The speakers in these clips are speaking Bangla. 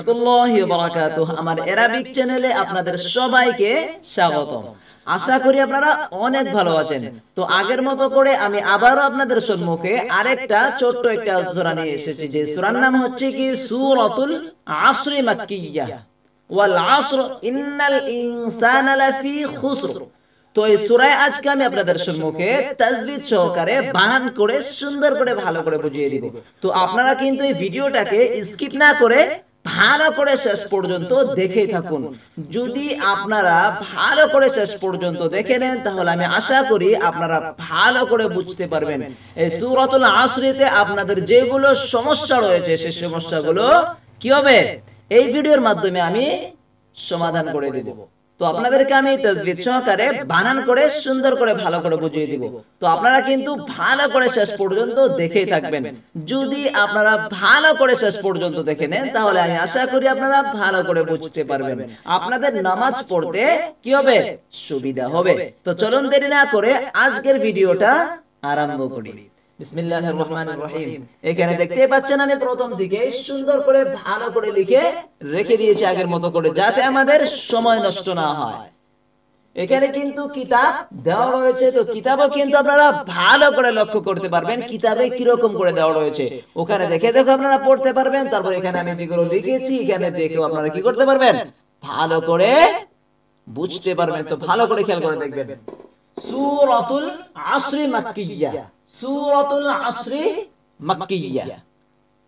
রাহমাতুল্লাহি ওয়া বারাকাতুহু। আমার অ্যারাবিক চ্যানেলে আপনাদের সবাইকে স্বাগতম। আশা করি আপনারা অনেক ভালো আছেন। তো আগের মতো করে আমি আবারও আপনাদের সম্মুখে আরেকটা ছোট্ট একটা সূরা নিয়ে এসেছি, যে সূরার নাম হচ্ছে কি সূরাতুল আসর মাক্কিয়্যাহ। ওয়াল আসর ইন্নাল ইনসানা লাফি খুসর। তো এই সূরায় আজকে আমি আপনাদের সম্মুখে তাজবিদ সহকারে বানান করে সুন্দর করে ভালো করে বুঝিয়ে দিব। তো আপনারা কিন্তু এই ভিডিওটাকে স্কিপ না করে ভালো করে শেষ পর্যন্ত দেখেই থাকুন। যদি আপনারা ভালো করে শেষ পর্যন্ত দেখে নেন তাহলে আমি আশা করি আপনারা ভালো করে বুঝতে পারবেন এই সূরাতুল আসরিতে আপনাদের যেগুলো সমস্যা রয়েছে সেই সমস্যাগুলো কি হবে এই ভিডিওর মাধ্যমে আমি সমাধান করে দেব। তো আপনাদেরকে আমি তাজবিদ সহকারে বানান করে সুন্দর করে ভালো করে বুঝিয়ে দিব। তো আপনারা কিন্তু ভালো করে শেষ পর্যন্ত দেখেই থাকবেন। যদি আপনারা ভালো করে শেষ পর্যন্ত দেখে নেন তাহলে আমি আশা করি আপনারা ভালো করে বুঝতে পারবেন, আপনাদের নামাজ পড়তে কি হবে সুবিধা হবে। তো চলুন দেরি না করে আজকের ভিডিওটা আরম্ভ করি। বিসমিল্লাহির রহমানির রহিম। এখানে দেখতে পাচ্ছেন আমি প্রথম দিকে সুন্দর করে ভালো করে লিখে রেখে দিয়েছি আগের মতো করে, যাতে আমাদের সময় নষ্ট না হয়। এখানে কিন্তু কিতাব দেওয়া রয়েছে, তো কিতাবও কিন্তু আপনারা ভালো করে লক্ষ্য করতে পারবেন কিতাবে কি রকম করে দেওয়া রয়েছে। ওখানে দেখে দেখে আপনারা পড়তে পারবেন। তারপর এখানে আমি যেগুলো লিখেছি এখানে দেখেও আপনারা কি করতে পারবেন ভালো করে বুঝতে পারবেন। তো ভালো করে খেয়াল করে দেখবেন। সূরাতুল আসর মাক্কিয়্যাহ। সূরাতুল আসর মাক্কিয়্যাহ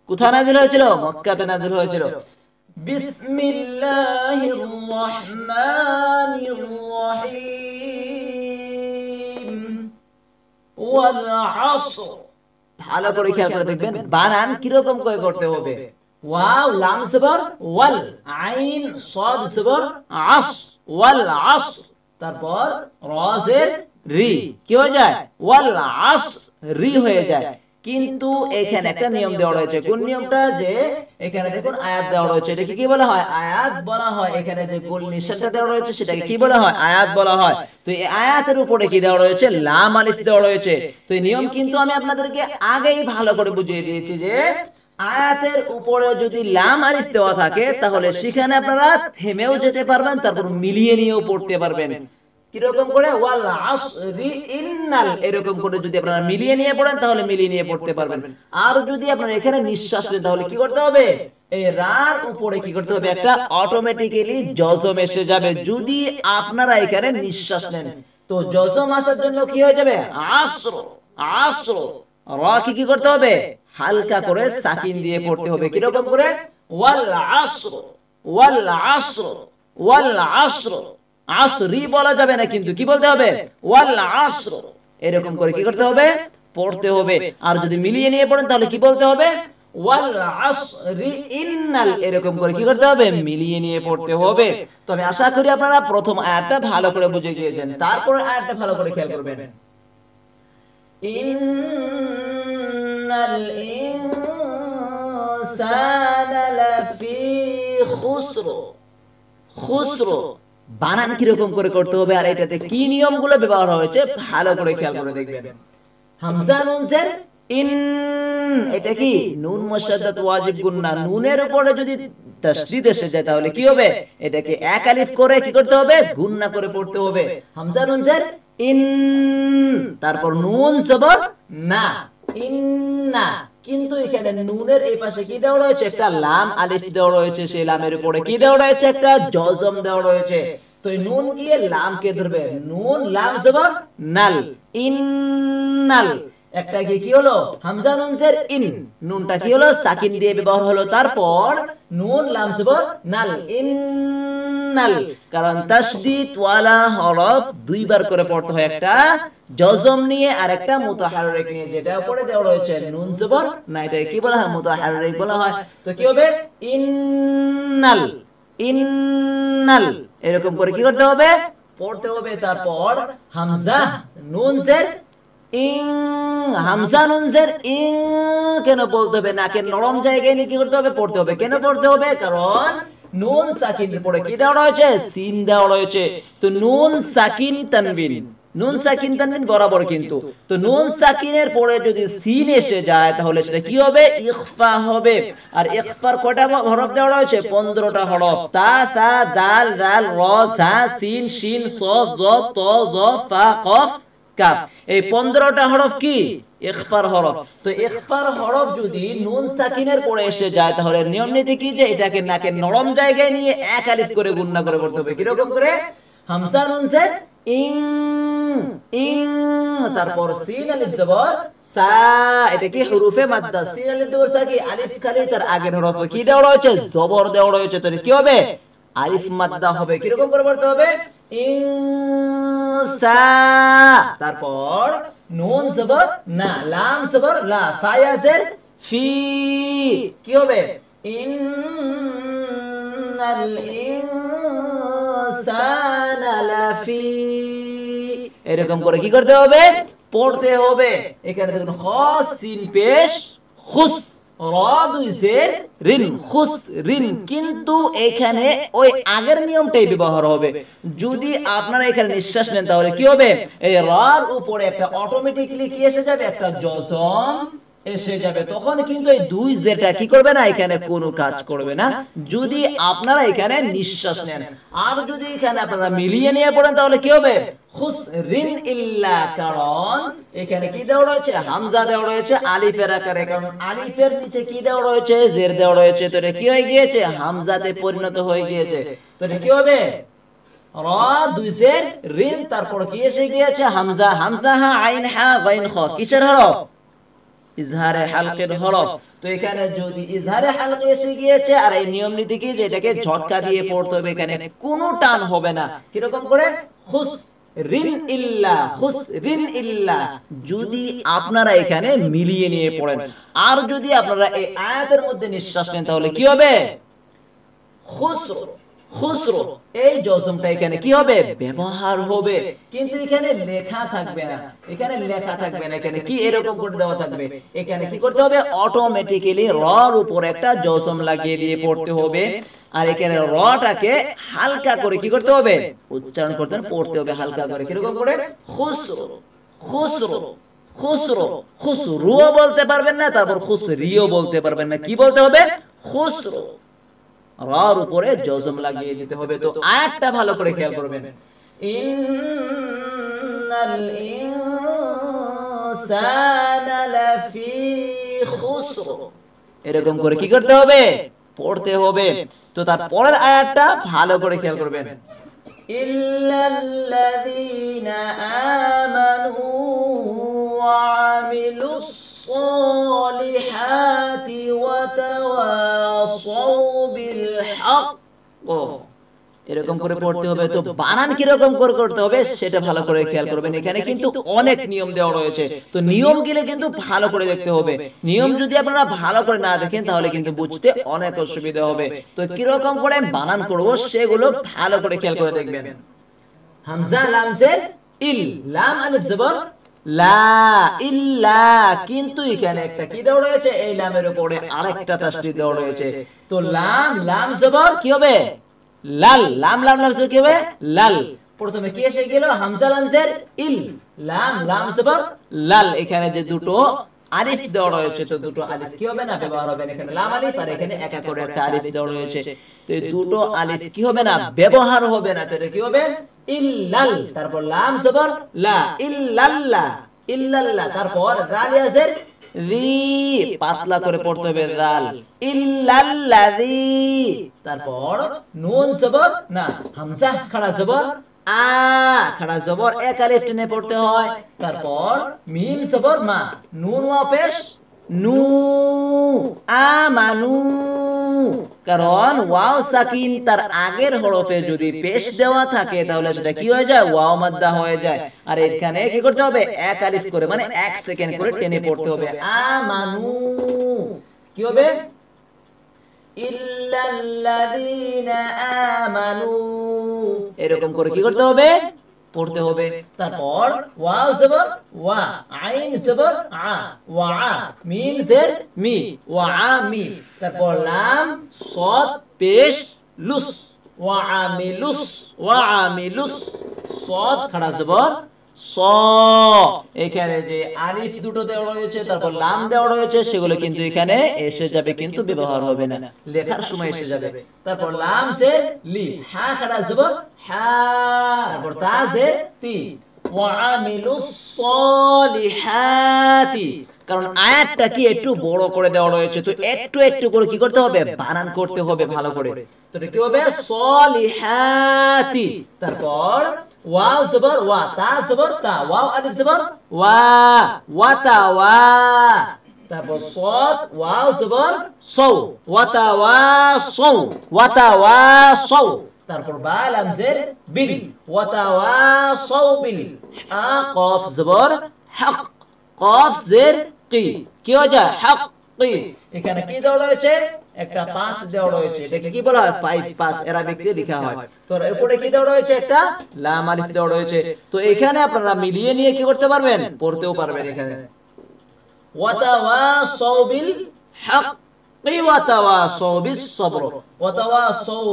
কোথায় নাযিল হয়েছিল? মক্কাতে নাযিল হয়েছিল। বিসমিল্লাহির রহমানির রহিম। ওয়াল আসর। ভালো করে খেয়াল করে দেখবেন বানান কি রকম করে করতে হবে। ওয়াও লাম জবর ওয়াল, আইন সাদ জবর আস, ওয়াল আসর। তারপর রা জের রি কি হয়ে যায়? ওয়াল আসরি হয়ে যায়। কিন্তু এখানে একটা নিয়ম দেওয়া রয়েছে। কোন নিয়মটা? যে এখানে দেখুন আয়াত দেওয়া রয়েছে, এটাকে কি বলা হয়? আয়াত বলা হয়। এখানে যে গোল নিশানটা দেওয়া রয়েছে সেটাকে কি বলা হয়? আয়াত বলা হয়। তো এই আয়াতের উপরে কি দেওয়া রয়েছে? লাম আলিফ দেওয়া রয়েছে। তো এই নিয়ম কিন্তু আমি আপনাদেরকে আগেই ভালো করে বুঝিয়ে দিয়েছি যে আয়াতের উপরে যদি লাম আলিফ দেওয়া থাকে তাহলে সেখানে আপনারা থেমেও যেতে পারবেন, তারপর মিলিয়ে নিয়েও পড়তে পারবেন। কিরকম করে? ওয়াল আসরি ইন্নাল, এরকম করে যদি আপনারা মিলিয়ে নিয়ে পড়েন তাহলে মিলিয়ে নিয়ে পড়তে পারবেন। আর যদি আপনারা এখানে নিঃশ্বাস নেন তাহলে কি করতে হবে? এই রার উপরে কি করতে হবে? একটা অটোমেটিক্যালি জজম এসে যাবে যদি আপনারা এখানে নিঃশ্বাস নেন। তো জজম আসার জন্য কি হয়ে যাবে? আসর, আসর। রা কি করতে হবে? হালকা করে সাকিন দিয়ে পড়তে হবে। কিরকম করে? ওয়াল আসর, ওয়াল আসর, ওয়াল আসর। আসরি বলা যাবে না, কিন্তু কি বলতে হবে? ওয়াল আসর। এরকম করে কি করতে হবে? পড়তে হবে। আর যদি মিলিয়ে নিয়ে পড়েন তাহলে কি বলতে হবে? ওয়াল আসরি ইন্নাল। এরকম করে কি করতে হবে? মিলিয়ে নিয়ে পড়তে হবে। তো আমি আশা করি আপনারা প্রথম আয়াতটা ভালো করে বুঝে গিয়েছেন। তারপর আয়াতটা ভালো করে খেয়াল করবেন। ইন্নাল ইনসানা লাফি খুসর। খুসর বানান কিরকম করে করতে হবে আর এটাতে কি নিয়মগুলো ব্যবহার হয়েছে ভালো করে খেয়াল করে দেখবেন। হামজা নুন জের ইন, এটা কি নুন মুশাদ্দাদ ওয়াজিব গুন্না। নুনের উপরে যদি তাসদীদ এসে যায় তাহলে কি হবে? এটাকে এক আলিফ করে কি করতে হবে? গুন্না করে পড়তে হবে। হামজা নুন জের ইন, তারপর নুন জবর না, ইন্না। কিন্তু এখানে নুনের এই পাশে কি দেওয়া রয়েছে? একটা লাম আলিফ দেওয়া রয়েছে। সেই লামের উপরে কি দেওয়া রয়েছে? একটা জজম দেওয়া রয়েছে। তো এই নুন গিয়ে লামকে ধরবে। নুন লাম জবর নাল, ইন্নাল। একটা কি হলো? হামজা নুন জের ইন, নুনটা কি হলো? সাকিন দিয়ে ব্যবহার হলো। তারপর নুন লাম জবর নাল, ইন্নাল। কারণ তাসদীদ ওয়ালা হরফ দুইবার করে পড়তে হয়, একটা জজম নিয়ে আর একটা মুতাহাররিক নিয়ে। যেটা উপরে দেওয়া রয়েছে নুন জবর না, এটা কি বলা হয়? মুতাহাররিক বলা হয়। তো কি হবে? ইন্নাল, ইন্নাল। এরকম করে কি করতে হবে? পড়তে হবে। তারপর হামজা নুন জের ইং, হামজা নুন জের ইং কেন বলতে হবে? নাকের নরম জায়গায় নিয়ে কি করতে হবে? পড়তে হবে। কেন পড়তে হবে? কারণ নুন সাকিনের পরে কি দেওয়া রয়েছে? সিন দেওয়া রয়েছে। তো নুন সাকিন তানবিন, নুন সাকিন তানবিন বরাবর কিন্তু। তো নুন সাকিনের পরে যদি সিন এসে যায় তাহলে সেটা কি হবে? ইখফা হবে। আর ইখফার কয়টা হরফ দেওয়া রয়েছে? 15টা হরফ। তা, সা, দাল, জাল, র, সা, সিন, শিন, স, জ, ত, জ, ফা, কফ, কাফ। এই 15টা হরফ কি? ইখফার হরফ। তো ইখফার হরফ যদি নুন সাকিনের পরে এসে যায় তাহলে নিয়ম নীতি কি যে এটাকে নাকের নরম জায়গায় নিয়ে এক আলিফ করে গুণনা করে পড়তে হবে। কিরকম করে? হামজা নুন সে ইং, ইং, তারপর সিন আলিফ জবর সা, এটা কি হুরুফে মাদ্দা। সিন আলিফ জবর সা কি? আলিফ খালি, তার আগের হরফ কি দেওয়া রয়েছে? জবর দেওয়া রয়েছে। তাহলে কি হবে? আলিফ মাদ্দা হবে। কিরকম করে পড়তে হবে? ইনসা, তারপর নুন জবর না, লাম জবর লা, ফা ইয়াজের ফি, কি হবে? ইন্নাল ইনসানা লাফি। এরকম করে কি করতে হবে? পড়তে হবে। এখানে দেখুন খ সিন পেশ খুস, র দুই জের রিন, খুস রিন। কিন্তু এখানে ওই আগের নিয়মটাই ব্যবহার হবে। যদি আপনারা এখানে নিঃশ্বাস নেন তাহলে কি হবে? এই রার উপরে একটা অটোমেটিক্যালি কি এসে যাবে? একটা জজম এসে যাবে। তখন কিন্তু এই দুই জেরটা কি করবে না? এখানে কোনো কাজ করবে না যদি আপনারা এখানে নিঃশ্বাস নেন। আর যদি এখানে আপনারা মিলিয়ে নিয়ে পড়েন তাহলে কি হবে? খুস রিন ইল্লা, কারণ এখানে কি দেওয়া রয়েছে? হামজা দেওয়া রয়েছে আলিফের আকারে। কারণ আলিফের নিচে কি দেওয়া রয়েছে? জের দেওয়া রয়েছে। তো এটা কি হয়ে গিয়েছে? হামজাতে পরিণত হয়ে গিয়েছে। তো এটা কি হবে? র দুই জের রিন, তারপর কি এসে গিয়েছে? হামজা, হামজা হা আইন হা গাইন খ, কিসের হরফ? ইজহারে হালকের হরফ। তো এখানে যদি ইজহারে হালকে এসে গিয়েছে, আর এই নিয়ম নীতি কি যে এটাকে ঝটকা দিয়ে পড়তে হবে, এখানে কোনো টান হবে না। কিরকম করে? খুস রিন ইল্লা, খুস রিন ইল্লা। যদি আপনারা এখানে মিলিয়ে নিয়ে পড়েন, আর যদি আপনারা এই আয়াতের মধ্যে নিঃশ্বাস নেন তাহলে কি হবে? খুসরু, খুসরু। এই জজমটা এখানে কি হবে? ব্যবহার হবে। কিন্তু এখানে লেখা থাকবে না, এখানে লেখা থাকবে না। এখানে কি এরকম করে দেওয়া থাকবে? এখানে কি করতে হবে? অটোমেটিক্যালি রর উপর একটা জজম লাগিয়ে দিয়ে পড়তে হবে। আর এখানে রটাকে হালকা করে কি করতে হবে? উচ্চারণ করতে পড়তে হবে হালকা করে। কিরকম করে? খুসরু, খুসরু, খুসরু। খুসরুও বলতে পারবেন না, তারপর খুসরিও বলতে পারবেন না। কি বলতে হবে? খুসরু। রার উপরে জজম লাগিয়ে দিতে হবে। তো আয়াতটা ভালো করে খেয়াল করবেন। ইন্নাল ইনসানা লাফি খুসর, এরকম করে কি করতে হবে? পড়তে হবে। তো তার পরের আয়াতটা ভালো করে খেয়াল করবেন। ইল্লাল্লাযীনা আমানু ওয়া আমিলুস সালিহাতি ওয়া তাওয়াসাউ বিল হক, এরকম করে পড়তে হবে। তো বানান কি রকম করে করতে হবে সেটা ভালো করে খেয়াল করবেন। এখানে কিন্তু অনেক নিয়ম দেওয়া রয়েছে। তো নিয়ম গুলো কিন্তু ভালো করে দেখতে হবে। নিয়ম যদি আপনারা ভালো করে না দেখেন তাহলে কিন্তু বুঝতে অনেক অসুবিধা হবে। তো কি রকম করে বানান করব সেগুলো ভালো করে খেয়াল করে দেখবেন। হামজা লাম জের ইল, লাম আলিফ জবর লা, ইল্লা। কিন্তু এখানে একটা কি দেওয়া রয়েছে? এই লামের উপরে আরেকটা তাসদীদ দেওয়া রয়েছে। তো লাম, লাম জবর কি হবে? লাল, লাম লাম লাম জবর কি হবে? লাল। প্রথমে কি এসে গেল? হামজা লাম জের ইল, লাম লাম জবর লাল। এখানে যে দুটো আলিফ দেওয়া রয়েছে, তো দুটো আলিফ কি হবে না? ব্যবহার হবে না। এখানে লাম আলিফ আর এখানে একা করে একটা আলিফ দেওয়া রয়েছে। তো এই দুটো আলিফ কি হবে না? ব্যবহার হবে না। তো এটা কি হবে? ইল্লাল, তারপর লাম জবর লা, ইল্লাল্লাহ, ইল্লাল্লাহ। তারপর জাল ইয়াজের জি, পাতলা করে পড়তে হবে জাল, ইল্লাল্লাযী। তারপর নুন জবর না, হামজা খাড়া জবর আ, খাড়া জবর এক আলিফ টেনে পড়তে হয়। তারপর মিম জবর মা, নুন ওয়া পেশ নু, আমানু। কারণ ওয়াও সাকিন তার আগের হরফে যদি পেশ দেওয়া থাকে তাহলে সেটা কি হয়ে যায়? ওয়াও মাদ্দা হয়ে যায়। আর এখানে কি করতে হবে? এক আলিফ করে, মানে এক সেকেন্ড করে টেনে পড়তে হবে। আমানু কি হবে? ইল্লাল্লাযীনা আমানু, এরকম করে কি করতে হবে? পড়তে হবে। তারপর ওয়াও জবর ওয়া, আইন জবর আ, ওয়া, মিম জের মি, ওয়া মি। তারপর লাম সাদ পেশ লুস, ওয়া আমিলুস, ওয়া আমিলুস। সাদ খাড়া জবর স, এখানে যে আলিফ দুটো দেওয়া রয়েছে তারপর লাম দেওয়া রয়েছে সেগুলো কিন্তু এখানে এসে যাবে, কিন্তু ব্যবহার হবে না, লেখার সময় এসে যাবে। তারপর লাম জের লি, হা খাড়া জবর হা, তারপর তা জের তি, ওয়ামিলুস সলিহাতি। কারণ আয়াতটা কি একটু বড় করে দেওয়া রয়েছে, তো একটু একটু করে কি করতে হবে, বানান করতে হবে ভালো করে। তো এটা কি হবে, সলিহাতি। তারপর ওয়াও জবর ওয়া, তা জবর তা, ওয়াও আলিফ জবর ওয়া, ওয়াতা ওয়া। তারপর সদ ওয়াও জবর সৌ, ওয়াতা ওয়া সৌ, ওয়াতা ওয়া সৌ। তারপর বা লাম জের বিল, ওয়াতা ওয়া সৌ বিল। হা কফ জবর হক, কফ জের কি, কি হয়ে যায়, হক কি। এখানে কি দেওয়া রয়েছে, একটা 5 দেওয়া রয়েছে, এটাকে কি বলা হয়, 5 আরবিতে লেখা হয়। তো উপরে কি দেওয়া রয়েছে, একটা লাম আলিফ দেওয়া রয়েছে। তো এখানে আপনারা মিলিয়ে নিয়ে কি করতে পারবেন, পড়তেও পারবেন। এখানে ওয়াতাওয়াসাউ বিল হাক্কি ওয়াতাওয়াসাউ বিস সবর, ওয়াতাওয়াসাউ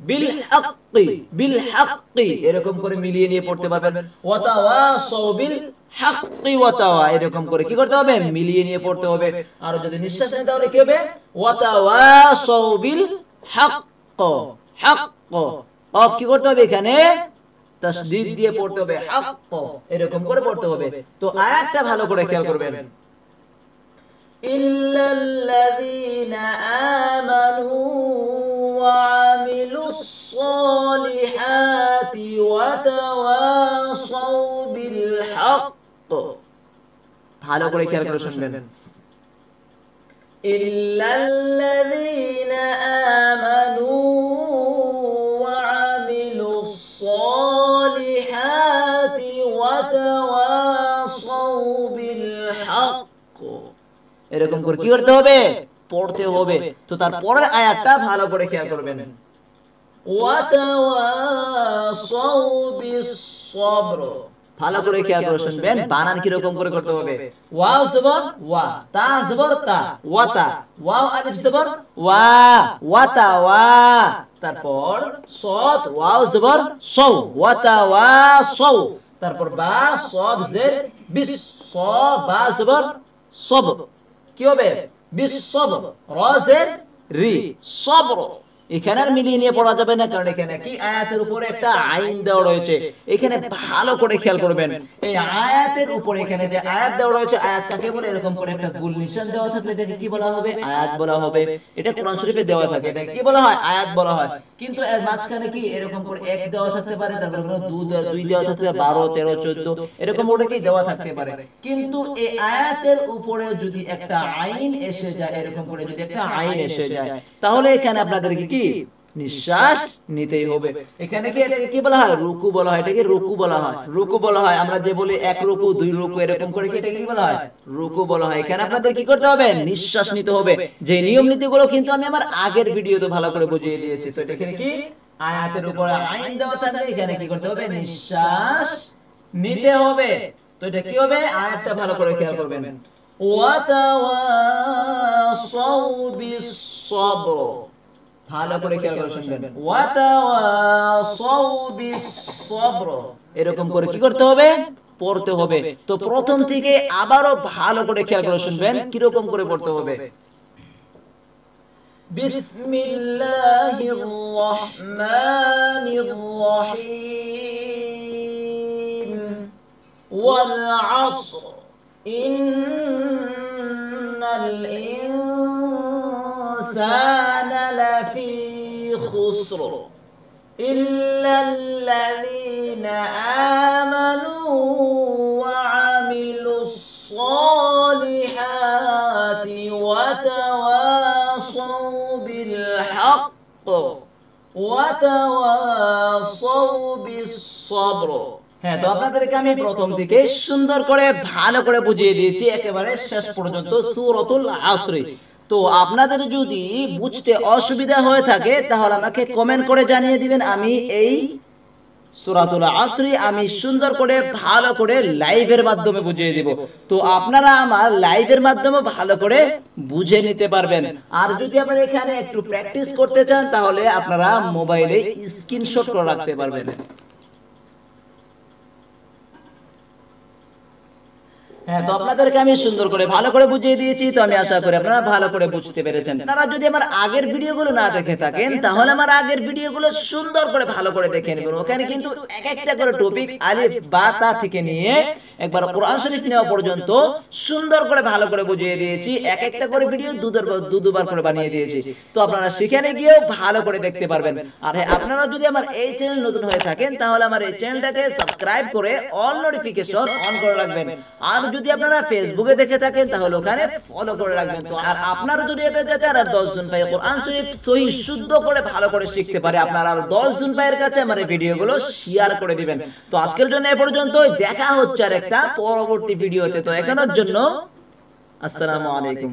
বিল হাক্কি, বিল হাক্কি, এরকম করে মিলিয়ে নিয়ে পড়তে পারবেন। ওয়াতাওয়াসাউ বিল হাক্কি ওয়াতাওয়া, এরকম করে কি করতে হবে, মিলিয়ে নিয়ে পড়তে হবে। আর যদি নিঃশ্বাস নেই তাহলে কি হবে, ওয়াতাওয়াসাউ বিল হাক্ক, হাক্ক, কফ কি করতে হবে, এখানে তাসদীদ দিয়ে পড়তে হবে, হাক্ক, এরকম করে পড়তে হবে। তো আয়াতটা ভালো করে খেয়াল করবেন। ইল্লাল্লাযীনা আমানু ওয়া আমিলুস সলিহাতি ওয়া তাওয়াসাউ বিল হাক্ক, ভালো করে খেয়াল করে শুনবেন। ইল্লাল্লাযীনা আমানু ওয়া আমিলুস সলিহাতি ওয়া তাওয়াসাউ বিল হাক্ক, এরকম করে কি করতে হবে, পড়তে হবে। তো তার পরের আয়াতটা ভালো করে খেয়াল করবেন। ওয়া তাওয়াসাউ বিস সবর, ভালো করে খেয়াল করে শুনবেন, বানান কি রকম করে করতে হবে। ওয়াও জবর ওয়া, তা জবর তা, ওয়াতা, ওয়াও আলিফ জবর ওয়া, ওয়াতা ওয়া। তারপর সদ ওয়াও জবর সৌ, ওয়াতা ওয়া সৌ। তারপর বা সদ জের বিস, স বা জবর সব, কি হবে, বিস সব, র জের রি, সবর। এখানে আর মিলিয়ে নিয়ে পড়া যাবে না, কারণ এখানে কি আয়াতের উপরে একটা আইন দেওয়া রয়েছে। এখানে ভালো করে খেয়াল করবেন, এই আয়াতের উপরে এখানে যে আয়াত দেওয়া রয়েছে, আয়াত কাকে বলে, এরকম করে একটা গোল নিশান দেওয়া থাকলে এটাকে কি বলা হবে, আয়াত বলা হবে। এটা কোরআন শরীফে দেওয়া থাকে, এটা কি বলা হয়, আয়াত বলা হয়। কিন্তু এর মাঝখানে কি এরকম করে এক দেওয়া থাকতে পারে, তারপর দুই দেওয়া থাকতে পারে, 12 13 14 এরকম ওটা কি দেওয়া থাকতে পারে। কিন্তু এই আয়াতের উপরে যদি একটা আইন এসে যায়, এরকম করে যদি একটা আইন এসে যায়, তাহলে এখানে আপনাদেরকে কি নিঃশ্বাস নিতেই হবে। এখানে কি এটাকে কি বলা হয়, রুকু বলা হয়, এটাকে রুকু বলা হয়, রুকু বলা হয়। আমরা যে বলি 1 রুকু 2 রুকু এরকম করে কি এটাকে কি বলা হয়, রুকু বলা হয়। এখানে আপনাদের কি করতে হবে, নিঃশ্বাস নিতে হবে। যে নিয়ম নীতিগুলো কিন্তু আমি আমার আগের ভিডিওতে ভালো করে বুঝিয়ে দিয়েছি। তো এখানে কি আয়াতের উপরে আইন দেওয়া থাকলে এখানে কি করতে হবে, নিঃশ্বাস নিতে হবে। তো এটা কি হবে, আয়াতটা ভালো করে খেয়াল করবেন। ওয়া তাওয়াসাউ বিস সবর, ভালো করে খেয়াল করে শুনবেন। ওয়া তাওয়াসাউ বিস সবর, এরকম করে কি করতে হবে, পড়তে হবে। তো প্রথম থেকে আবারো ভালো করে খেয়াল করে শুনবেন কি রকম করে পড়তে হবে। বিসমিল্লাহির রহমানির রহিম, ওয়াল আসর ইন্নাল ইনসানা লাফি খুসর ইল্লাল্লাযীনা আমানু ওয়া আমিলুস সলিহাতি ওয়া তাওয়াসাউ বিল হাক্ক ওয়া তাওয়াসাউ বিস সবর। হ্যাঁ, তো আপনাদেরকে আমি প্রথম থেকে সুন্দর করে ভালো করে বুঝিয়ে দিয়েছি একেবারে শেষ পর্যন্ত সূরাতুল আসর। তো আপনাদের যদি বুঝতে অসুবিধা হয়ে থাকে তাহলে আমাকে কমেন্ট করে জানিয়ে দিবেন, আমি এই সূরাতুল আসর আমি সুন্দর করে ভালো করে লাইভের মাধ্যমে বুঝিয়ে দেব। তো আপনারা আমার লাইভের মাধ্যমে ভালো করে বুঝে নিতে পারবেন। আর যদি আপনারা এখানে একটু প্র্যাকটিস করতে চান তাহলে আপনারা মোবাইলে স্ক্রিনশট করে রাখতে পারবেন। হ্যাঁ, তো আপনাদেরকে আমি সুন্দর করে ভালো করে বুঝিয়ে দিয়েছি, তো আমি আশা করি আপনারা ভালো করে বুঝতে পেরেছেন। আপনারা যদি আমার আগের ভিডিওগুলো না দেখে থাকেন তাহলে আমার আগের ভিডিওগুলো সুন্দর করে ভালো করে দেখে নেবেন। ওখানে কিন্তু এক একটা করে টপিক আলিফ বা তা থেকে নিয়ে একবার কোরআন শরীফ নেওয়া পর্যন্ত সুন্দর করে ভালো করে বুঝিয়ে দিয়েছি। এক একটা করে ভিডিও দুবার করে বানিয়ে দিয়েছি, তো আপনারা সেখানে গিয়েও ভালো করে দেখতে পারবেন। আর হ্যাঁ, আপনারা যদি আমার এই চ্যানেল নতুন হয়ে থাকেন তাহলে আমার এই চ্যানেলটাকে সাবস্ক্রাইব করে অল নোটিফিকেশন অন করে রাখবেন। আর যদি আপনারা ফেসবুকে দেখে থাকেন তাহলে ওখানে ফলো করে রাখবেন। তো আর আপনারা যদি এতে যেতে আর 10 জন ভাই কোরআন শরীফ সহি শুদ্ধ করে ভালো করে শিখতে পারে, আপনারা আর 10 জন ভাইয়ের কাছে আমার এই ভিডিওগুলো শেয়ার করে দিবেন। তো আজকের জন্য এ পর্যন্তই, দেখা হচ্ছে আর একটা পরবর্তী ভিডিওতে। তো এখনের জন্য আসসালামু আলাইকুম।